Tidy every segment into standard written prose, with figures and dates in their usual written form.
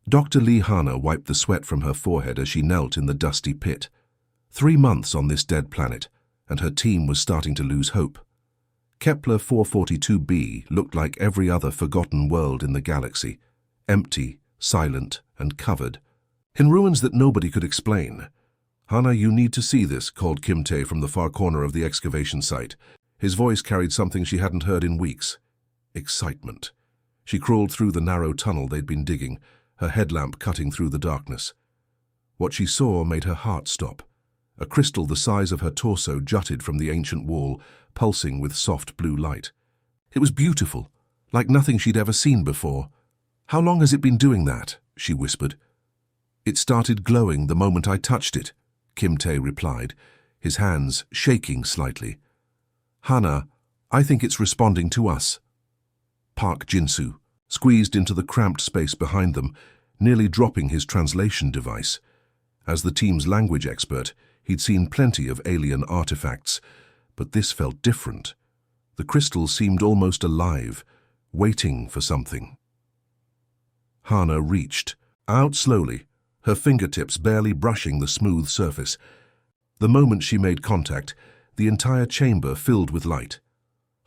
Dr. Lee Hana wiped the sweat from her forehead as she knelt in the dusty pit. 3 months on this dead planet, and her team was starting to lose hope. Kepler 442b looked like every other forgotten world in the galaxy, empty, silent, and covered, in ruins that nobody could explain. "Hana, you need to see this," called Kim Tae from the far corner of the excavation site. His voice carried something she hadn't heard in weeks. Excitement. She crawled through the narrow tunnel they'd been digging, her headlamp cutting through the darkness. What she saw made her heart stop. A crystal the size of her torso jutted from the ancient wall, pulsing with soft blue light. It was beautiful, like nothing she'd ever seen before. "How long has it been doing that?" she whispered. "It started glowing the moment I touched it," Kim Tae replied, his hands shaking slightly. "Hana, I think it's responding to us." Park Jin-soo squeezed into the cramped space behind them, nearly dropping his translation device. As the team's language expert, he'd seen plenty of alien artifacts, but this felt different. The crystal seemed almost alive, waiting for something. Hana reached out slowly, her fingertips barely brushing the smooth surface. The moment she made contact, the entire chamber filled with light.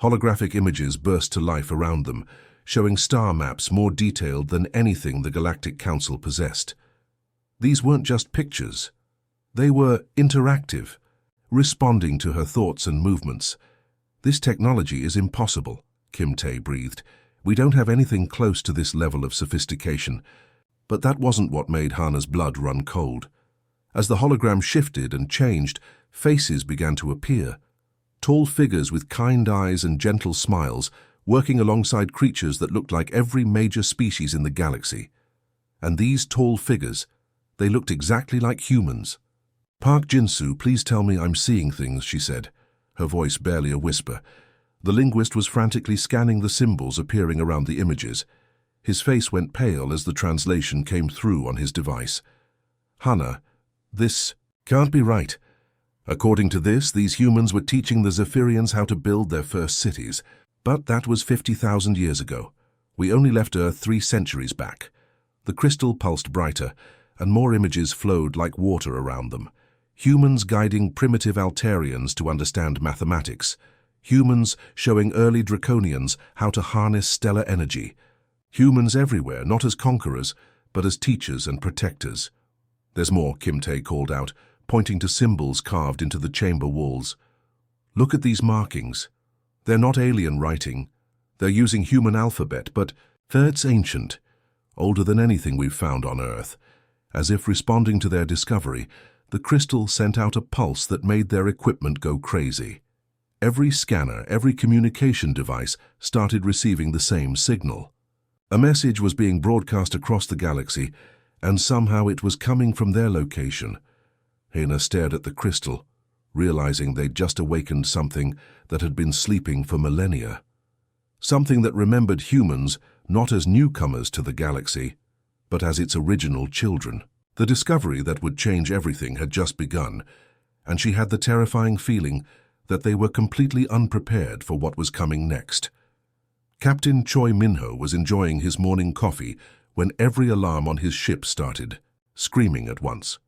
Holographic images burst to life around them, showing star maps more detailed than anything the Galactic Council possessed. These weren't just pictures. They were interactive, responding to her thoughts and movements. "This technology is impossible," Kim Tae breathed. "We don't have anything close to this level of sophistication." But that wasn't what made Hana's blood run cold. As the hologram shifted and changed, faces began to appear. Tall figures with kind eyes and gentle smiles, working alongside creatures that looked like every major species in the galaxy. And these tall figures, they looked exactly like humans. "Park Jin-soo, please tell me I'm seeing things," she said, her voice barely a whisper. The linguist was frantically scanning the symbols appearing around the images. His face went pale as the translation came through on his device. "Hana, this can't be right. According to this, these humans were teaching the Zephyrians how to build their first cities. But that was 50,000 years ago. We only left Earth 3 centuries back." The crystal pulsed brighter, and more images flowed like water around them. Humans guiding primitive Altarians to understand mathematics. Humans showing early Draconians how to harness stellar energy. Humans everywhere, not as conquerors, but as teachers and protectors. "There's more," Kim Tae called out, pointing to symbols carved into the chamber walls. "Look at these markings. They're not alien writing. They're using human alphabet, but it's ancient, older than anything we've found on Earth." As if responding to their discovery, the crystal sent out a pulse that made their equipment go crazy. Every scanner, every communication device started receiving the same signal. A message was being broadcast across the galaxy, and somehow it was coming from their location. Hana stared at the crystal, realizing they'd just awakened something that had been sleeping for millennia. Something that remembered humans not as newcomers to the galaxy, but as its original children. The discovery that would change everything had just begun, and she had the terrifying feeling that they were completely unprepared for what was coming next. Captain Choi Minho was enjoying his morning coffee when every alarm on his ship started, screaming at once.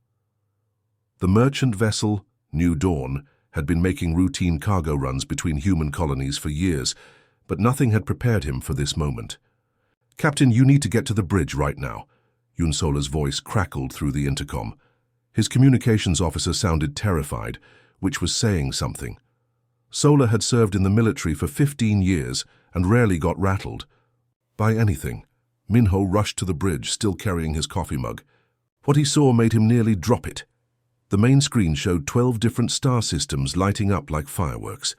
The merchant vessel, New Dawn, had been making routine cargo runs between human colonies for years, but nothing had prepared him for this moment. "Captain, you need to get to the bridge right now." Yoon Sola's voice crackled through the intercom. His communications officer sounded terrified, which was saying something. Sola had served in the military for 15 years and rarely got rattled by anything. Minho rushed to the bridge, still carrying his coffee mug. What he saw made him nearly drop it. The main screen showed 12 different star systems lighting up like fireworks.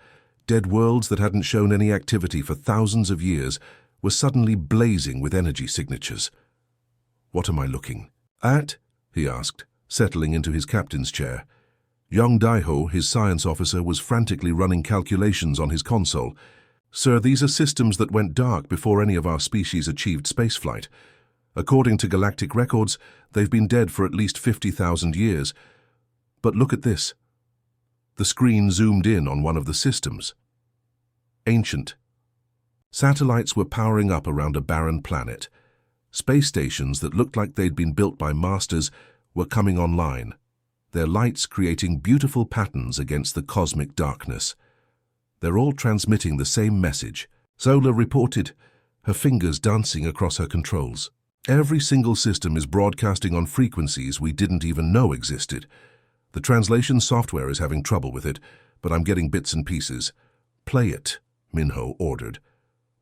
Dead worlds that hadn't shown any activity for thousands of years were suddenly blazing with energy signatures. "What am I looking at?" he asked, settling into his captain's chair. Young Daiho, his science officer, was frantically running calculations on his console. "Sir, these are systems that went dark before any of our species achieved spaceflight. According to galactic records, they've been dead for at least 50,000 years. But look at this." The screen zoomed in on one of the systems. Ancient. Satellites were powering up around a barren planet. Space stations that looked like they'd been built by masters were coming online, their lights creating beautiful patterns against the cosmic darkness. They're all transmitting the same message, Zola reported, her fingers dancing across her controls. Every single system is broadcasting on frequencies we didn't even know existed. The translation software is having trouble with it, but I'm getting bits and pieces. Play it, Minho ordered.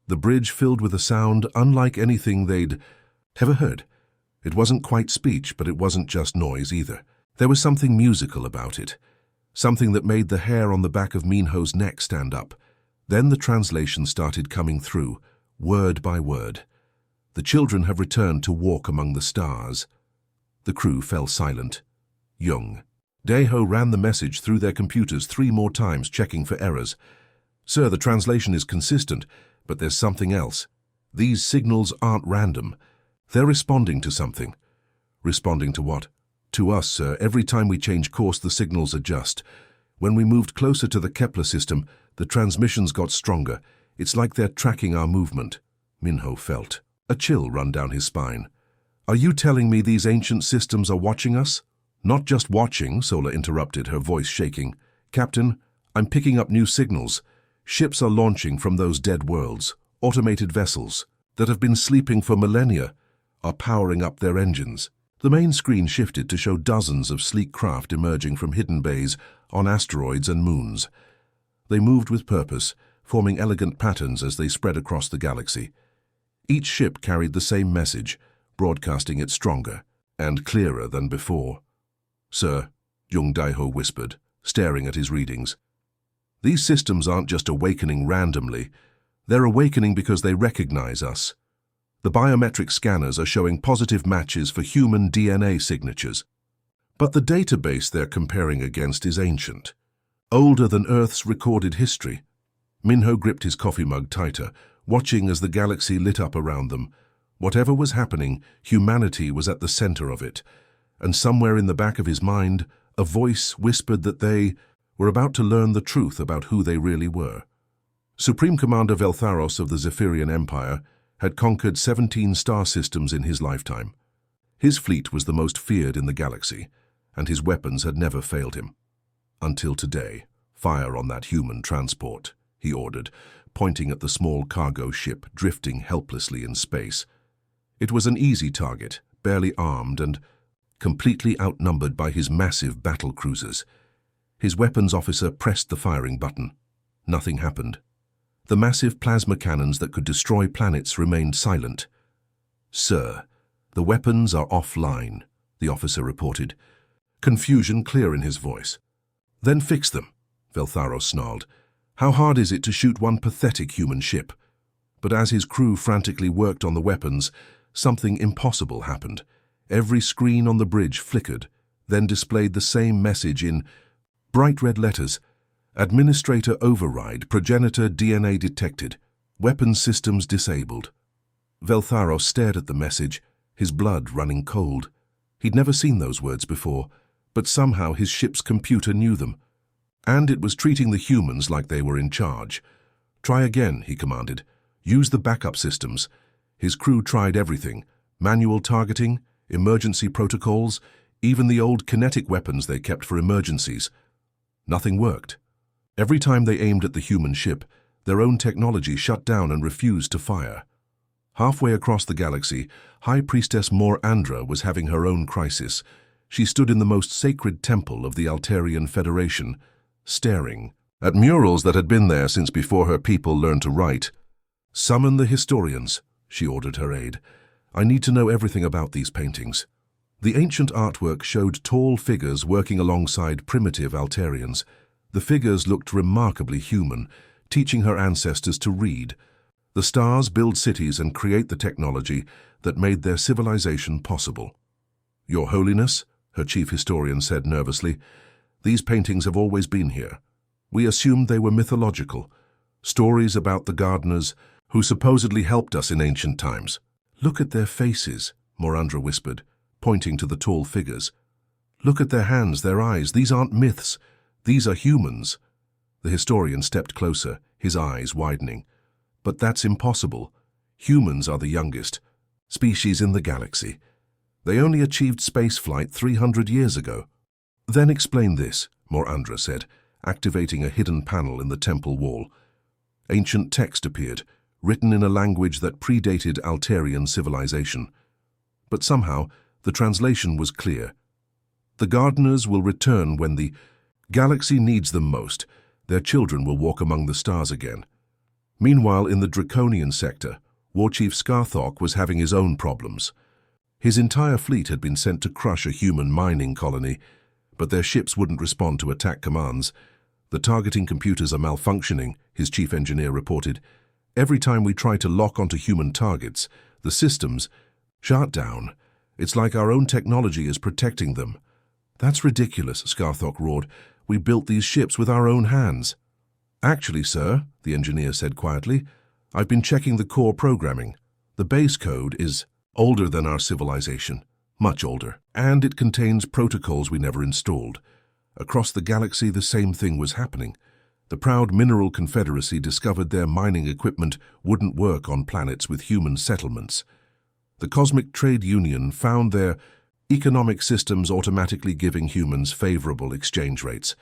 The bridge filled with a sound unlike anything they'd ever heard. It wasn't quite speech, but it wasn't just noise either. There was something musical about it, something that made the hair on the back of Minho's neck stand up. Then the translation started coming through, word by word. The children have returned to walk among the stars. The crew fell silent. Jung. Daeho ran the message through their computers 3 more times, checking for errors. Sir, the translation is consistent, but there's something else. These signals aren't random. They're responding to something. Responding to what? To us, sir. Every time we change course, the signals adjust. When we moved closer to the Kepler system, the transmissions got stronger. It's like they're tracking our movement. Minho felt a chill run down his spine. Are you telling me these ancient systems are watching us? Not just watching, Sola interrupted, her voice shaking. Captain, I'm picking up new signals. Ships are launching from those dead worlds. Automated vessels that have been sleeping for millennia are powering up their engines. The main screen shifted to show dozens of sleek craft emerging from hidden bays on asteroids and moons. They moved with purpose, forming elegant patterns as they spread across the galaxy. Each ship carried the same message, broadcasting it stronger and clearer than before. Sir, Jung Daeho whispered, staring at his readings. These systems aren't just awakening randomly. They're awakening because they recognize us. The biometric scanners are showing positive matches for human DNA signatures. But the database they're comparing against is ancient, older than Earth's recorded history. Minho gripped his coffee mug tighter, watching as the galaxy lit up around them. Whatever was happening, humanity was at the center of it, and somewhere in the back of his mind, a voice whispered that they were about to learn the truth about who they really were. Supreme Commander Veltharos of the Zephyrian Empire had conquered 17 star systems in his lifetime. His fleet was the most feared in the galaxy, and his weapons had never failed him. Until today. Fire on that human transport, he ordered, pointing at the small cargo ship drifting helplessly in space. It was an easy target, barely armed and completely outnumbered by his massive battle cruisers. His weapons officer pressed the firing button. Nothing happened. The massive plasma cannons that could destroy planets remained silent. Sir, the weapons are offline, the officer reported, confusion clear in his voice. Then fix them, Veltharos snarled. How hard is it to shoot one pathetic human ship? But as his crew frantically worked on the weapons, something impossible happened. Every screen on the bridge flickered, then displayed the same message in bright red letters. Administrator override, progenitor DNA detected, weapons systems disabled. Veltharos stared at the message, his blood running cold. He'd never seen those words before, but somehow his ship's computer knew them. And it was treating the humans like they were in charge. Try again, he commanded. Use the backup systems. His crew tried everything. Manual targeting, emergency protocols, even the old kinetic weapons they kept for emergencies. Nothing worked. Every time they aimed at the human ship, their own technology shut down and refused to fire. Halfway across the galaxy, High Priestess Mor Andra was having her own crisis. She stood in the most sacred temple of the Altarian Federation, staring at murals that had been there since before her people learned to write. Summon the historians, she ordered her aide. I need to know everything about these paintings. The ancient artwork showed tall figures working alongside primitive Altarians. The figures looked remarkably human, teaching her ancestors to read. The stars build cities and create the technology that made their civilization possible. Your Holiness, her chief historian said nervously, these paintings have always been here. We assumed they were mythological, stories about the gardeners who supposedly helped us in ancient times. Look at their faces, Morandra whispered, pointing to the tall figures. Look at their hands, their eyes. These aren't myths. These are humans. The historian stepped closer, his eyes widening. But that's impossible. Humans are the youngest. species in the galaxy. They only achieved spaceflight 300 years ago. Then explain this, Morandra said, activating a hidden panel in the temple wall. Ancient text appeared, written in a language that predated Altarian civilization. But somehow, the translation was clear. The gardeners will return when the galaxy needs them most. Their children will walk among the stars again. Meanwhile, in the Draconian sector, Warchief Scarthok was having his own problems. His entire fleet had been sent to crush a human mining colony, but their ships wouldn't respond to attack commands. The targeting computers are malfunctioning, his chief engineer reported. Every time we try to lock onto human targets, the systems shut down. It's like our own technology is protecting them. That's ridiculous, Scarthok roared. We built these ships with our own hands. Actually, sir, the engineer said quietly, I've been checking the core programming. The base code is older than our civilization, much older, and it contains protocols we never installed. Across the galaxy, the same thing was happening. The proud Mineral Confederacy discovered their mining equipment wouldn't work on planets with human settlements. The Cosmic Trade Union found their economic systems automatically giving humans favorable exchange rates.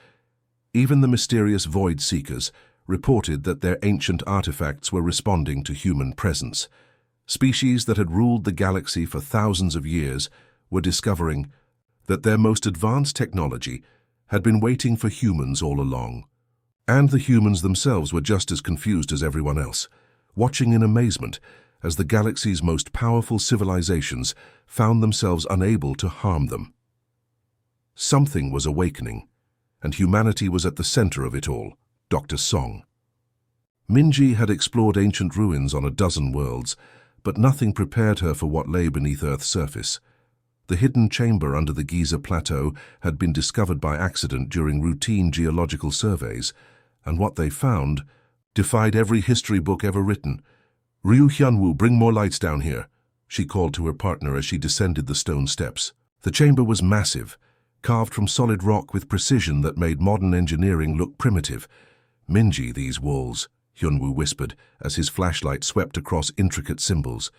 Even the mysterious Void Seekers reported that their ancient artifacts were responding to human presence. Species that had ruled the galaxy for thousands of years were discovering that their most advanced technology had been waiting for humans all along. And the humans themselves were just as confused as everyone else, watching in amazement as the galaxy's most powerful civilizations found themselves unable to harm them. Something was awakening, and humanity was at the center of it all, Dr. Song. Minji had explored ancient ruins on a dozen worlds, but nothing prepared her for what lay beneath Earth's surface. The hidden chamber under the Giza Plateau had been discovered by accident during routine geological surveys, and what they found defied every history book ever written. Ryu Hyunwoo, bring more lights down here, she called to her partner as she descended the stone steps. The chamber was massive, carved from solid rock with precision that made modern engineering look primitive. Minji, these walls, Hyunwoo whispered as his flashlight swept across intricate symbols.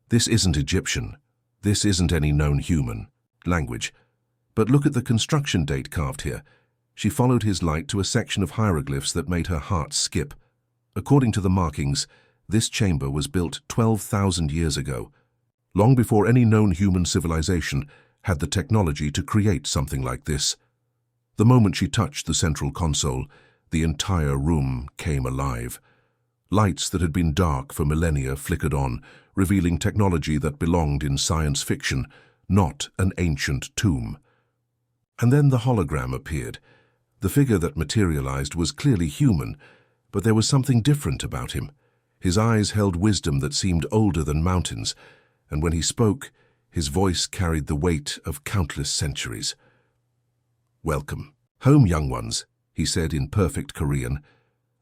This isn't Egyptian. This isn't any known human language. But look at the construction date carved here. She followed his light to a section of hieroglyphs that made her heart skip. According to the markings, this chamber was built 12,000 years ago, long before any known human civilization had the technology to create something like this. The moment she touched the central console, the entire room came alive. Lights that had been dark for millennia flickered on, revealing technology that belonged in science fiction, not an ancient tomb. And then the hologram appeared. The figure that materialized was clearly human, but there was something different about him. His eyes held wisdom that seemed older than mountains, and when he spoke, his voice carried the weight of countless centuries. "Welcome home, young ones," he said in perfect Korean,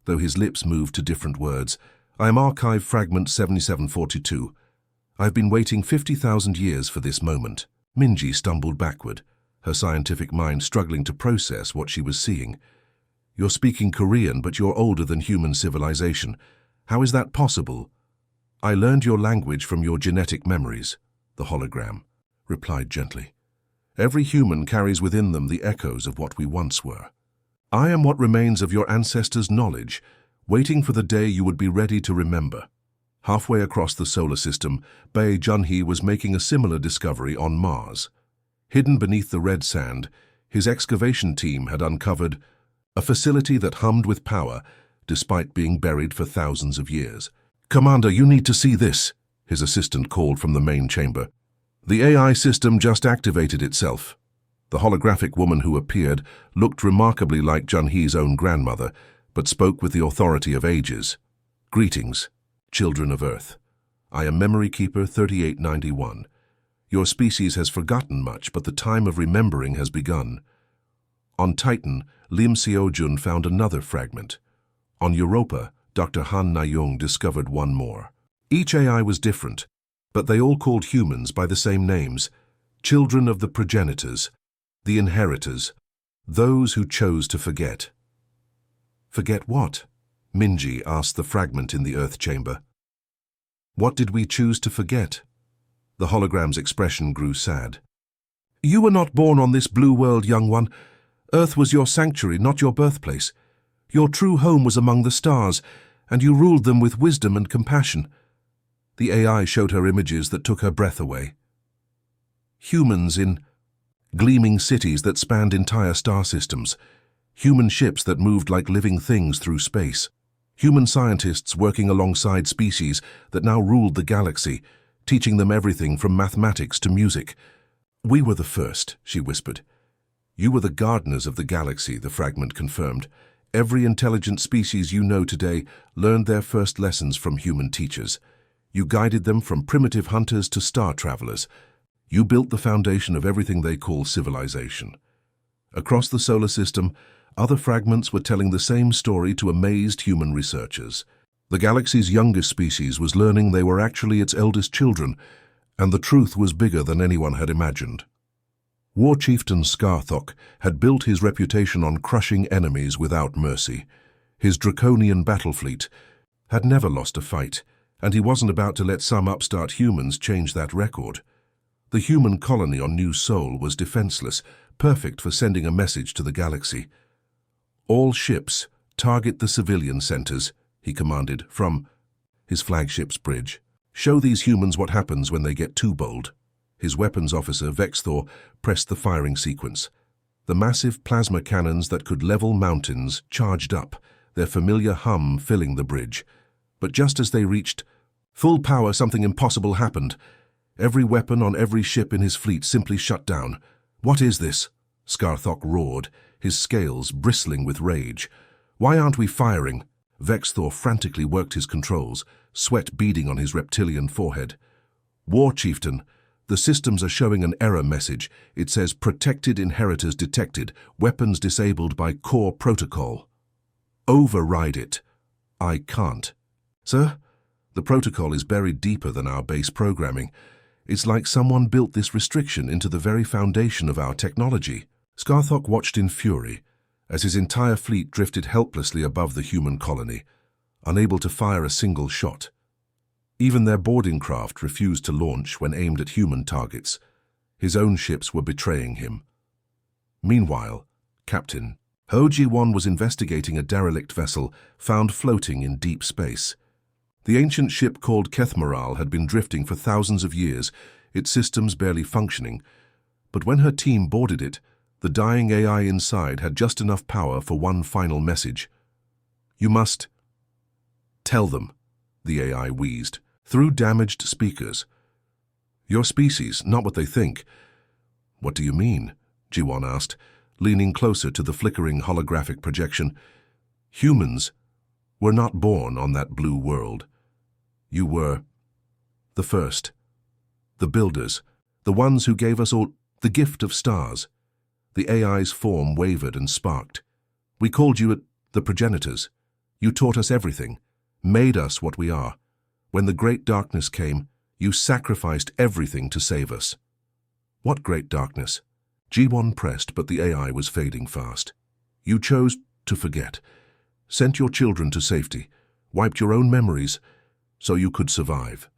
though his lips moved to different words. "I am Archive Fragment 7742. I've been waiting 50,000 years for this moment." Minji stumbled backward, her scientific mind struggling to process what she was seeing. "You're speaking Korean, but you're older than human civilization. How is that possible?" "I learned your language from your genetic memories," the hologram replied gently. "Every human carries within them the echoes of what we once were. I am what remains of your ancestors' knowledge, waiting for the day you would be ready to remember." Halfway across the solar system, Bae Junhee was making a similar discovery on Mars. Hidden beneath the red sand, his excavation team had uncovered a facility that hummed with power despite being buried for thousands of years. "Commander, you need to see this," his assistant called from the main chamber. "The AI system just activated itself." The holographic woman who appeared looked remarkably like Junhee's own grandmother, but spoke with the authority of ages. "Greetings, children of Earth. I am Memory Keeper 3891. Your species has forgotten much, but the time of remembering has begun." On Titan, Lim Seojun found another fragment. On Europa, Dr. Han Nayung discovered one more. Each AI was different, but they all called humans by the same names: children of the progenitors, the inheritors, those who chose to forget. "Forget what?" Minji asked the fragment in the Earth chamber. "What did we choose to forget?" The hologram's expression grew sad. You were not born on this blue world, young one. Earth was your sanctuary, not your birthplace. Your true home was among the stars, and you ruled them with wisdom and compassion. The AI showed her images that took her breath away. Humans in gleaming cities that spanned entire star systems. Human ships that moved like living things through space. Human scientists working alongside species that now ruled the galaxy, teaching them everything from mathematics to music. We were the first, she whispered. You were the gardeners of the galaxy, the fragment confirmed. Every intelligent species you know today learned their first lessons from human teachers. You guided them from primitive hunters to star travelers. You built the foundation of everything they call civilization. Across the solar system, other fragments were telling the same story to amazed human researchers. The galaxy's youngest species was learning they were actually its eldest children, and the truth was bigger than anyone had imagined. War chieftain Scarthok had built his reputation on crushing enemies without mercy. His draconian battle fleet had never lost a fight, and he wasn't about to let some upstart humans change that record. The human colony on New Sol was defenseless, perfect for sending a message to the galaxy. All ships, target the civilian centers, he commanded from his flagship's bridge. Show these humans what happens when they get too bold. His weapons officer, Vexthor, pressed the firing sequence. The massive plasma cannons that could level mountains charged up, their familiar hum filling the bridge. But just as they reached full power, something impossible happened. Every weapon on every ship in his fleet simply shut down. What is this? Scarthok roared, his scales bristling with rage. Why aren't we firing? Vexthor frantically worked his controls, sweat beading on his reptilian forehead. War chieftain, the systems are showing an error message. It says protected inheritors detected, weapons disabled by core protocol. Override it. I can't. Sir, the protocol is buried deeper than our base programming. It's like someone built this restriction into the very foundation of our technology. Scarthok watched in fury as his entire fleet drifted helplessly above the human colony, unable to fire a single shot. Even their boarding craft refused to launch when aimed at human targets. His own ships were betraying him. Meanwhile, Captain Ho-Ji-Won was investigating a derelict vessel found floating in deep space. The ancient ship called Kethmaral had been drifting for thousands of years, its systems barely functioning. But when her team boarded it, the dying AI inside had just enough power for one final message. You must tell them, the AI wheezed, through damaged speakers. Your species, not what they think. What do you mean? Ji-Won asked, leaning closer to the flickering holographic projection. Humans were not born on that blue world. You were the first, the builders, the ones who gave us all the gift of stars. The AI's form wavered and sparked. We called you the progenitors. You taught us everything, made us what we are. When the great darkness came, you sacrificed everything to save us. What great darkness? Ji-Won pressed, but the AI was fading fast. You chose to forget, sent your children to safety, wiped your own memories, so you could survive.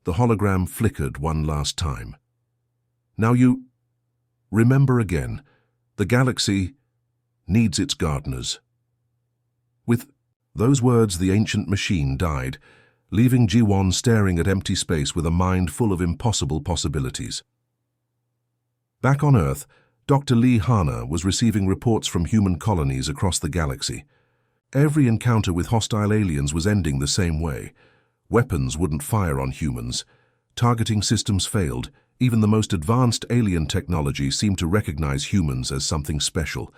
The hologram flickered one last time. Now you remember again, the galaxy needs its gardeners. With those words, the ancient machine died, leaving Ji-Won staring at empty space with a mind full of impossible possibilities. Back on Earth, Dr. Lee Hana was receiving reports from human colonies across the galaxy. Every encounter with hostile aliens was ending the same way. Weapons wouldn't fire on humans. Targeting systems failed. Even the most advanced alien technology seemed to recognize humans as something special.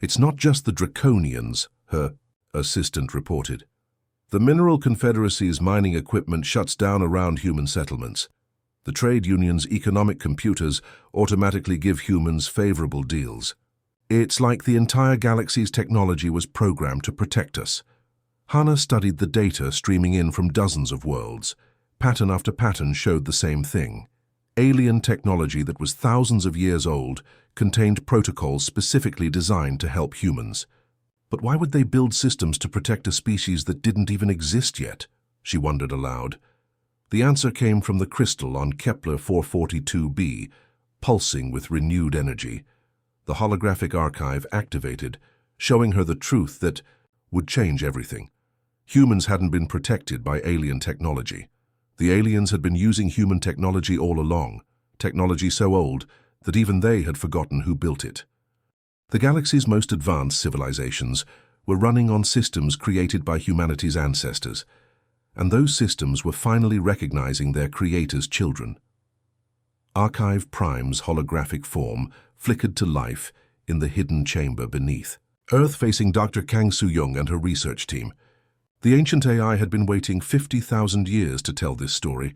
It's not just the Draconians, her assistant reported. The Mineral Confederacy's mining equipment shuts down around human settlements. The trade union's economic computers automatically give humans favorable deals. It's like the entire galaxy's technology was programmed to protect us. Hana studied the data streaming in from dozens of worlds. Pattern after pattern showed the same thing. Alien technology that was thousands of years old contained protocols specifically designed to help humans. But why would they build systems to protect a species that didn't even exist yet? She wondered aloud. The answer came from the crystal on Kepler 442b, pulsing with renewed energy. The holographic archive activated, showing her the truth that would change everything. Humans hadn't been protected by alien technology. The aliens had been using human technology all along, technology so old that even they had forgotten who built it. The galaxy's most advanced civilizations were running on systems created by humanity's ancestors, and those systems were finally recognizing their creators' children. Archive Prime's holographic form flickered to life in the hidden chamber beneath. Earth facing Dr. Kang Soo-young and her research team. The ancient AI had been waiting 50,000 years to tell this story,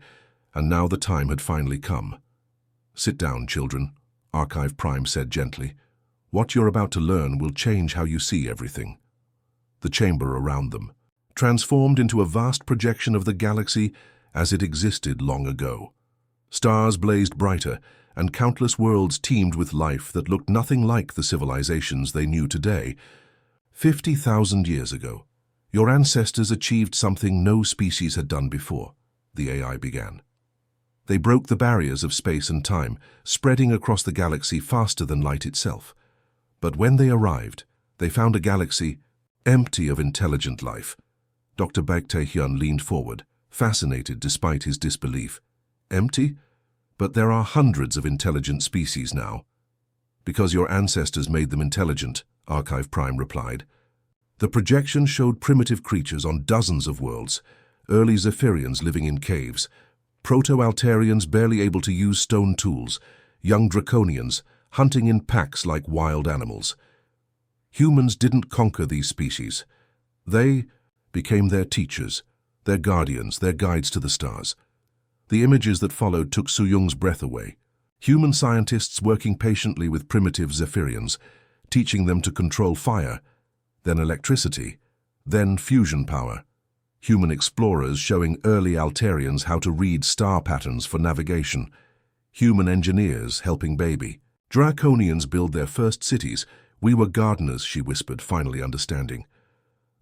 and now the time had finally come. "Sit down, children," Archive Prime said gently. "What you're about to learn will change how you see everything." The chamber around them transformed into a vast projection of the galaxy as it existed long ago. Stars blazed brighter, and countless worlds teemed with life that looked nothing like the civilizations they knew today. 50,000 years ago, your ancestors achieved something no species had done before, the AI began. They broke the barriers of space and time, spreading across the galaxy faster than light itself. But when they arrived, they found a galaxy empty of intelligent life. Dr. Baek Tae-hyun leaned forward, fascinated despite his disbelief. Empty? But there are hundreds of intelligent species now. Because your ancestors made them intelligent, Archive Prime replied. The projection showed primitive creatures on dozens of worlds, early Zephyrians living in caves, Proto-Altarians barely able to use stone tools, young Draconians hunting in packs like wild animals. Humans didn't conquer these species. They became their teachers, their guardians, their guides to the stars. The images that followed took Soo-young's breath away. Human scientists working patiently with primitive Zephyrians, teaching them to control fire, then electricity, then fusion power. Human explorers showing early Altarians how to read star patterns for navigation. Human engineers helping baby. Draconians build their first cities. "We were gardeners," she whispered, finally understanding.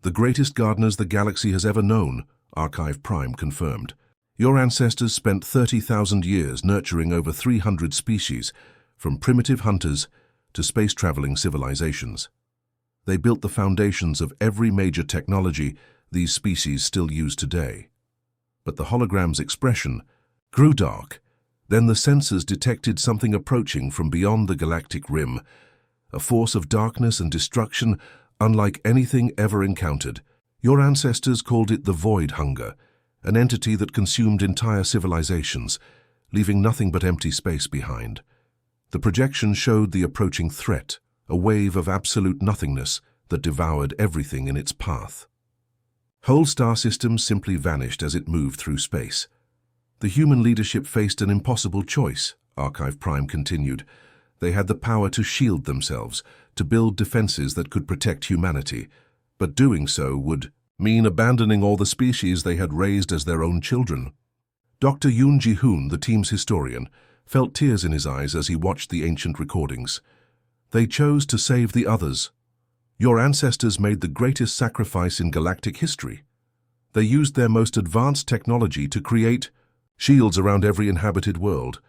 "The greatest gardeners the galaxy has ever known," Archive Prime confirmed. "Your ancestors spent 30,000 years nurturing over 300 species, from primitive hunters to space-traveling civilizations. They built the foundations of every major technology these species still use today." But the hologram's expression grew dark. Then the sensors detected something approaching from beyond the galactic rim, a force of darkness and destruction unlike anything ever encountered. Your ancestors called it the Void Hunger, an entity that consumed entire civilizations, leaving nothing but empty space behind. The projection showed the approaching threat, a wave of absolute nothingness that devoured everything in its path. Whole star systems simply vanished as it moved through space. The human leadership faced an impossible choice, Archive Prime continued. They had the power to shield themselves, to build defenses that could protect humanity, but doing so would mean abandoning all the species they had raised as their own children. Dr. Yoon Ji-hoon, the team's historian, felt tears in his eyes as he watched the ancient recordings. They chose to save the others. Your ancestors made the greatest sacrifice in galactic history. They used their most advanced technology to create shields around every inhabited world,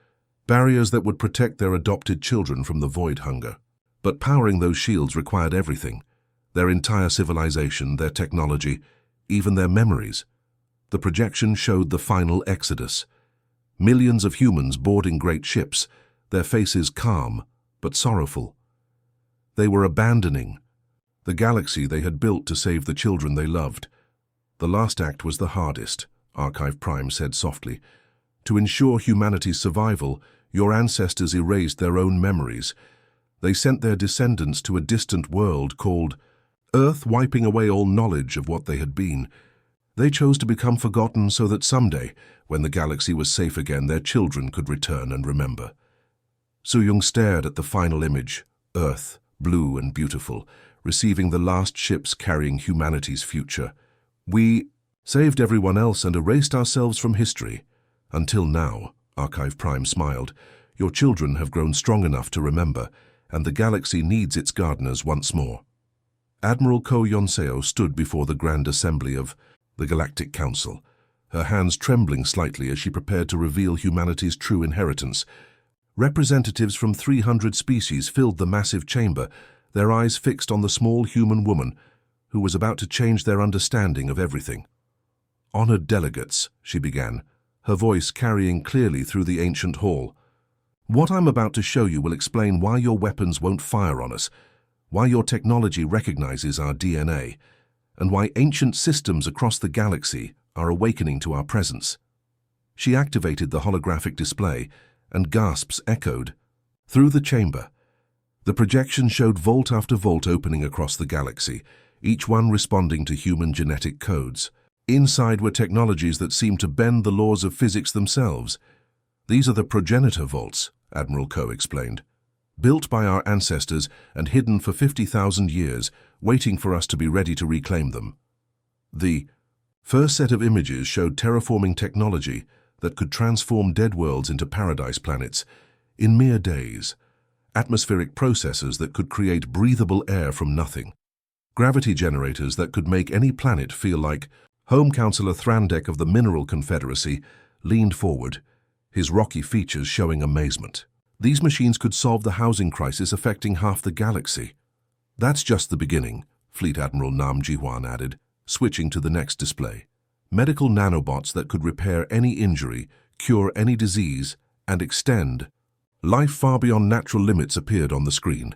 barriers that would protect their adopted children from the void hunger. But powering those shields required everything. Their entire civilization, their technology, even their memories. The projection showed the final exodus. Millions of humans boarding great ships, their faces calm but sorrowful. They were abandoning the galaxy they had built to save the children they loved. The last act was the hardest, Archive Prime said softly. To ensure humanity's survival, your ancestors erased their own memories. They sent their descendants to a distant world called Earth, wiping away all knowledge of what they had been. They chose to become forgotten so that someday, when the galaxy was safe again, their children could return and remember. Soo-young stared at the final image, Earth, blue and beautiful, receiving the last ships carrying humanity's future. We saved everyone else and erased ourselves from history. Until now, Archive Prime smiled, your children have grown strong enough to remember, and the galaxy needs its gardeners once more. Admiral Ko Yonseo stood before the Grand Assembly of the Galactic Council, her hands trembling slightly as she prepared to reveal humanity's true inheritance. Representatives from 300 species filled the massive chamber, their eyes fixed on the small human woman who was about to change their understanding of everything. "Honored delegates," she began, her voice carrying clearly through the ancient hall. "What I'm about to show you will explain why your weapons won't fire on us, why your technology recognizes our DNA, and why ancient systems across the galaxy are awakening to our presence." She activated the holographic display, and gasps echoed through the chamber. The projection showed vault after vault opening across the galaxy, each one responding to human genetic codes. Inside were technologies that seemed to bend the laws of physics themselves. "These are the progenitor vaults," Admiral Coe explained. "Built by our ancestors and hidden for 50,000 years, waiting for us to be ready to reclaim them." The first set of images showed terraforming technology that could transform dead worlds into paradise planets in mere days. Atmospheric processors that could create breathable air from nothing. Gravity generators that could make any planet feel like home. Counselor Thrandek of the Mineral Confederacy leaned forward, his rocky features showing amazement. These machines could solve the housing crisis affecting half the galaxy. "That's just the beginning," Fleet Admiral Nam Jihuan added, switching to the next display. Medical nanobots that could repair any injury, cure any disease, and extend life far beyond natural limits appeared on the screen.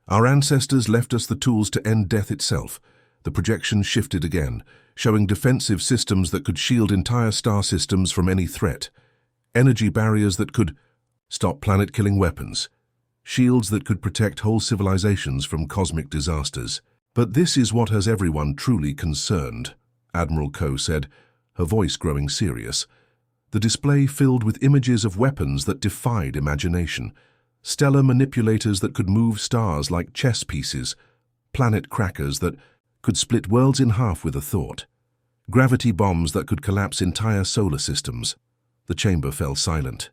Our ancestors left us the tools to end death itself. The projection shifted again, showing defensive systems that could shield entire star systems from any threat. Energy barriers that could stop planet-killing weapons. Shields that could protect whole civilizations from cosmic disasters. "But this is what has everyone truly concerned," Admiral Coe said, her voice growing serious. The display filled with images of weapons that defied imagination. Stellar manipulators that could move stars like chess pieces. Planet crackers that could split worlds in half with a thought. Gravity bombs that could collapse entire solar systems. The chamber fell silent.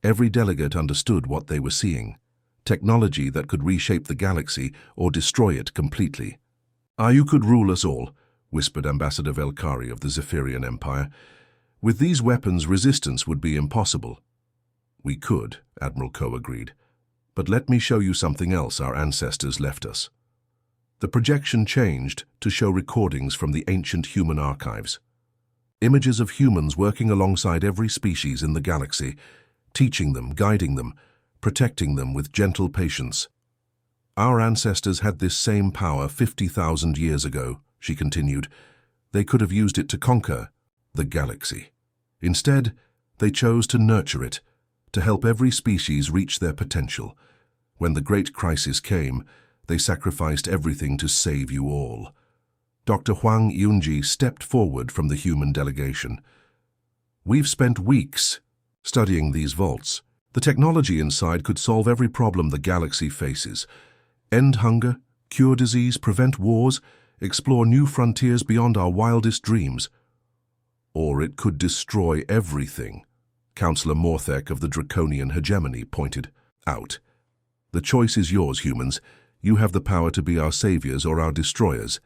Every delegate understood what they were seeing. Technology that could reshape the galaxy or destroy it completely. "You could rule us all," whispered Ambassador Velkari of the Zephyrian Empire. "With these weapons, resistance would be impossible." "We could," Admiral Coe agreed. "But let me show you something else our ancestors left us." The projection changed to show recordings from the ancient human archives. Images of humans working alongside every species in the galaxy, teaching them, guiding them, protecting them with gentle patience. "Our ancestors had this same power 50,000 years ago," she continued. "They could have used it to conquer the galaxy. Instead, they chose to nurture it, to help every species reach their potential. When the great crisis came, they sacrificed everything to save you all." Dr. Huang Yunji stepped forward from the human delegation. "We've spent weeks studying these vaults. The technology inside could solve every problem the galaxy faces. End hunger, cure disease, prevent wars, explore new frontiers beyond our wildest dreams. Or it could destroy everything," Counselor Morthek of the Draconian Hegemony pointed out. "The choice is yours, humans. You have the power to be our saviors or our destroyers."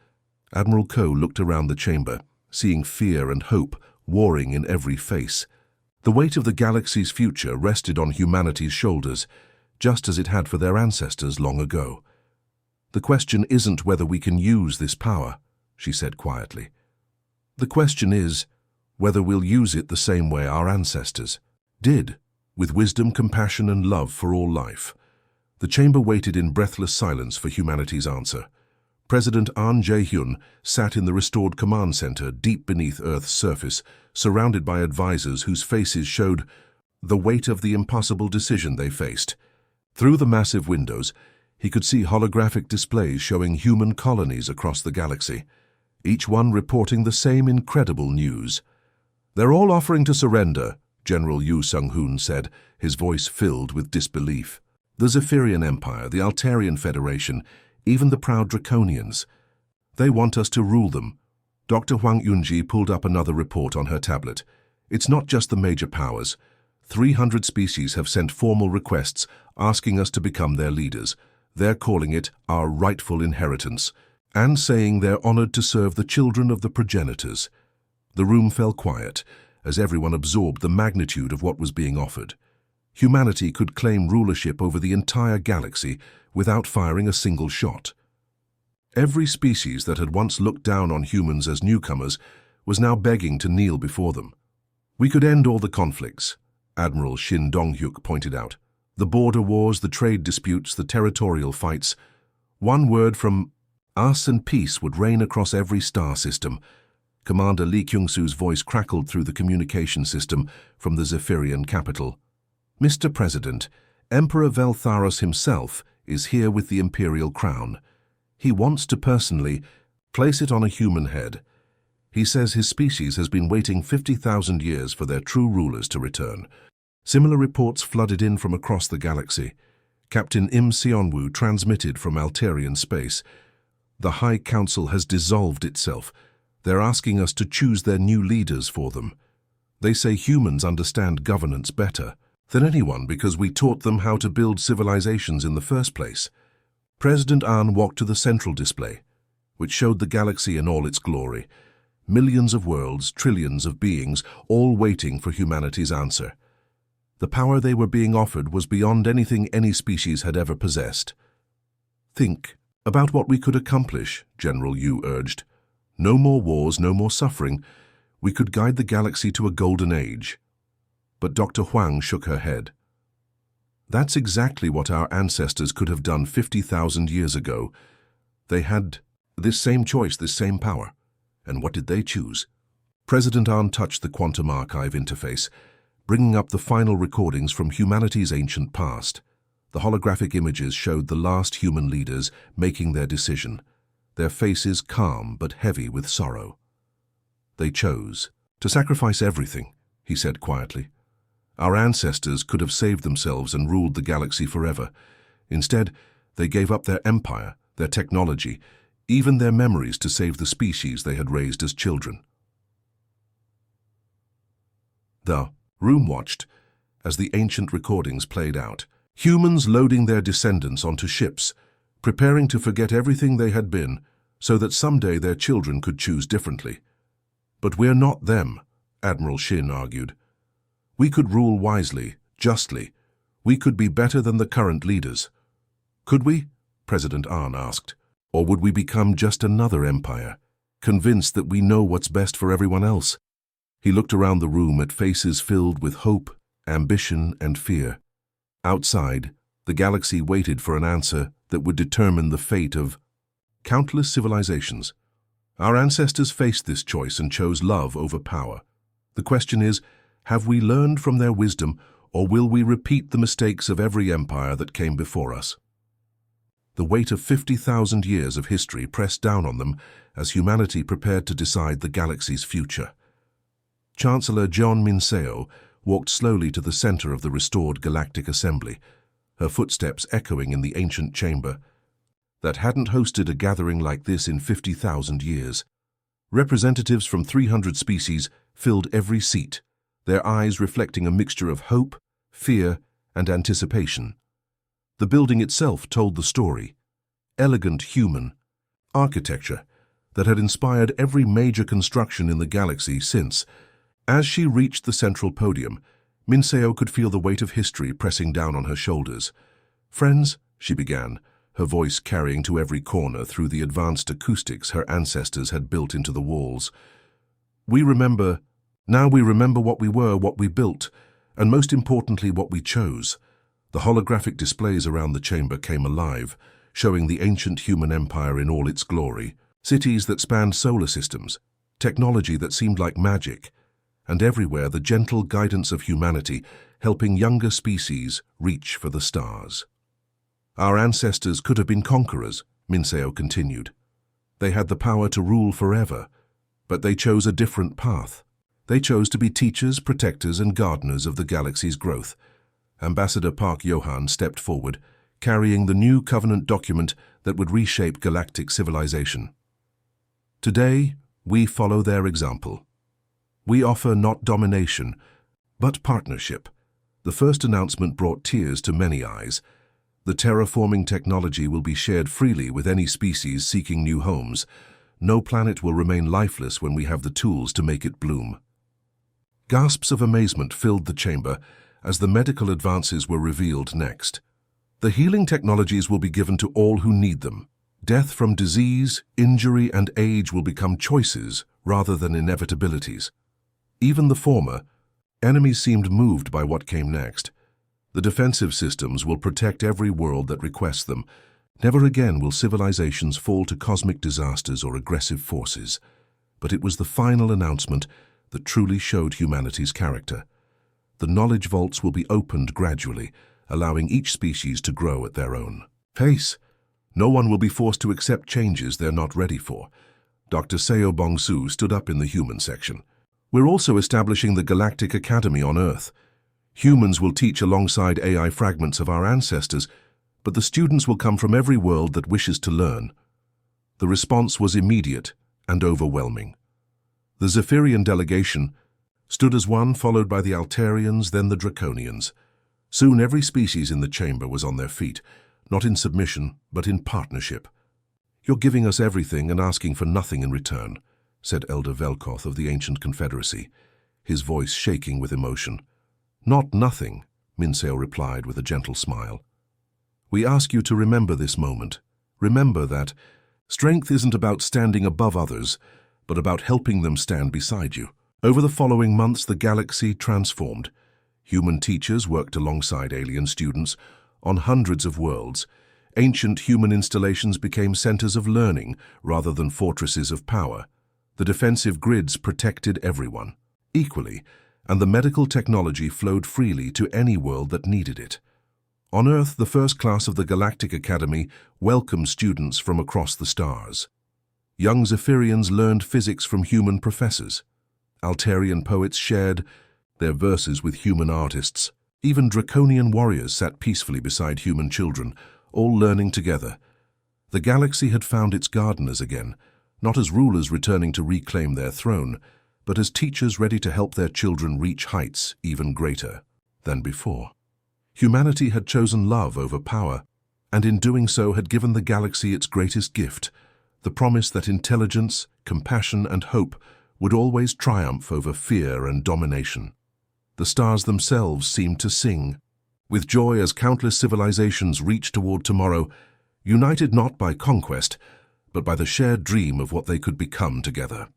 Admiral Coe looked around the chamber, seeing fear and hope warring in every face. The weight of the galaxy's future rested on humanity's shoulders, just as it had for their ancestors long ago. "The question isn't whether we can use this power," she said quietly. "The question is whether we'll use it the same way our ancestors did, with wisdom, compassion, and love for all life." The chamber waited in breathless silence for humanity's answer. President An Jae-hyun sat in the restored command center deep beneath Earth's surface, surrounded by advisors whose faces showed the weight of the impossible decision they faced. Through the massive windows, he could see holographic displays showing human colonies across the galaxy, each one reporting the same incredible news. "They're all offering to surrender," General Yu Sung-hoon said, his voice filled with disbelief. "The Zephyrian Empire, the Altarian Federation, even the proud Draconians. They want us to rule them." Dr. Huang Yunji pulled up another report on her tablet. "It's not just the major powers. 300 species have sent formal requests asking us to become their leaders. They're calling it our rightful inheritance, and saying they're honored to serve the children of the progenitors." The room fell quiet as everyone absorbed the magnitude of what was being offered. Humanity could claim rulership over the entire galaxy without firing a single shot. Every species that had once looked down on humans as newcomers was now begging to kneel before them. We could end all the conflicts, Admiral Shin Donghyuk pointed out. The border wars, the trade disputes, the territorial fights. One word from us and peace would reign across every star system. Commander Lee Kyung-soo's voice crackled through the communication system from the Zephyrian capital. Mr. President, Emperor Veltharos himself is here with the imperial crown. He wants to personally place it on a human head. He says his species has been waiting 50,000 years for their true rulers to return. Similar reports flooded in from across the galaxy. Captain Im Seonwoo transmitted from Altarian space. The High Council has dissolved itself. They're asking us to choose their new leaders for them. They say humans understand governance better than anyone because we taught them how to build civilizations in the first place. President Ahn walked to the central display, which showed the galaxy in all its glory. Millions of worlds, trillions of beings, all waiting for humanity's answer. The power they were being offered was beyond anything any species had ever possessed. Think about what we could accomplish, General Yu urged. No more wars, no more suffering. We could guide the galaxy to a golden age. But Dr. Huang shook her head. That's exactly what our ancestors could have done 50,000 years ago. They had this same choice, this same power. And what did they choose? President Ahn touched the quantum archive interface, bringing up the final recordings from humanity's ancient past. The holographic images showed the last human leaders making their decision, their faces calm but heavy with sorrow. They chose to sacrifice everything, he said quietly. Our ancestors could have saved themselves and ruled the galaxy forever. Instead, they gave up their empire, their technology, even their memories to save the species they had raised as children. The room watched as the ancient recordings played out. Humans loading their descendants onto ships, preparing to forget everything they had been so that someday their children could choose differently. But we're not them, Admiral Shin argued. We could rule wisely, justly. We could be better than the current leaders. Could we? President Ahn asked. Or would we become just another empire, convinced that we know what's best for everyone else? He looked around the room at faces filled with hope, ambition, and fear. Outside, the galaxy waited for an answer that would determine the fate of countless civilizations. Our ancestors faced this choice and chose love over power. The question is, have we learned from their wisdom, or will we repeat the mistakes of every empire that came before us? The weight of 50,000 years of history pressed down on them as humanity prepared to decide the galaxy's future. Chancellor Jeon Min-seo walked slowly to the center of the restored Galactic Assembly, her footsteps echoing in the ancient chamber that hadn't hosted a gathering like this in 50,000 years. Representatives from 300 species filled every seat, their eyes reflecting a mixture of hope, fear, and anticipation. The building itself told the story, elegant human architecture that had inspired every major construction in the galaxy since. As she reached the central podium, Min-seo could feel the weight of history pressing down on her shoulders. "Friends," she began, her voice carrying to every corner through the advanced acoustics her ancestors had built into the walls. Now we remember what we were, what we built, and most importantly, what we chose." The holographic displays around the chamber came alive, showing the ancient human empire in all its glory. Cities that spanned solar systems, technology that seemed like magic, and everywhere the gentle guidance of humanity helping younger species reach for the stars. Our ancestors could have been conquerors, Min-seo continued. They had the power to rule forever, but they chose a different path. They chose to be teachers, protectors, and gardeners of the galaxy's growth. Ambassador Park Yohan stepped forward, carrying the new covenant document that would reshape galactic civilization. Today, we follow their example. We offer not domination, but partnership. The first announcement brought tears to many eyes. The terraforming technology will be shared freely with any species seeking new homes. No planet will remain lifeless when we have the tools to make it bloom. Gasps of amazement filled the chamber as the medical advances were revealed next. The healing technologies will be given to all who need them. Death from disease, injury, and age will become choices rather than inevitabilities. Even the former, enemies seemed moved by what came next. The defensive systems will protect every world that requests them. Never again will civilizations fall to cosmic disasters or aggressive forces. But it was the final announcement that truly showed humanity's character. The knowledge vaults will be opened gradually, allowing each species to grow at their own pace. No one will be forced to accept changes they're not ready for. Dr. Seo Bong-Su stood up in the human section. We're also establishing the Galactic Academy on Earth. Humans will teach alongside AI fragments of our ancestors, but the students will come from every world that wishes to learn. The response was immediate and overwhelming. The Zephyrian delegation stood as one, followed by the Altarians, then the Draconians. Soon every species in the chamber was on their feet, not in submission, but in partnership. "You're giving us everything and asking for nothing in return," said Elder Velkoth of the Ancient Confederacy, his voice shaking with emotion. "Not nothing," Minseo replied with a gentle smile. "We ask you to remember this moment. Remember that strength isn't about standing above others, but about helping them stand beside you." Over the following months, the galaxy transformed. Human teachers worked alongside alien students on hundreds of worlds. Ancient human installations became centers of learning rather than fortresses of power. The defensive grids protected everyone equally, and the medical technology flowed freely to any world that needed it. On Earth, the first class of the Galactic Academy welcomed students from across the stars. Young Zephyrians learned physics from human professors. Altarian poets shared their verses with human artists. Even Draconian warriors sat peacefully beside human children, all learning together. The galaxy had found its gardeners again, not as rulers returning to reclaim their throne, but as teachers ready to help their children reach heights even greater than before. Humanity had chosen love over power, and in doing so had given the galaxy its greatest gift, the promise that intelligence, compassion, and hope would always triumph over fear and domination. The stars themselves seemed to sing with joy as countless civilizations reached toward tomorrow, united not by conquest, but by the shared dream of what they could become together.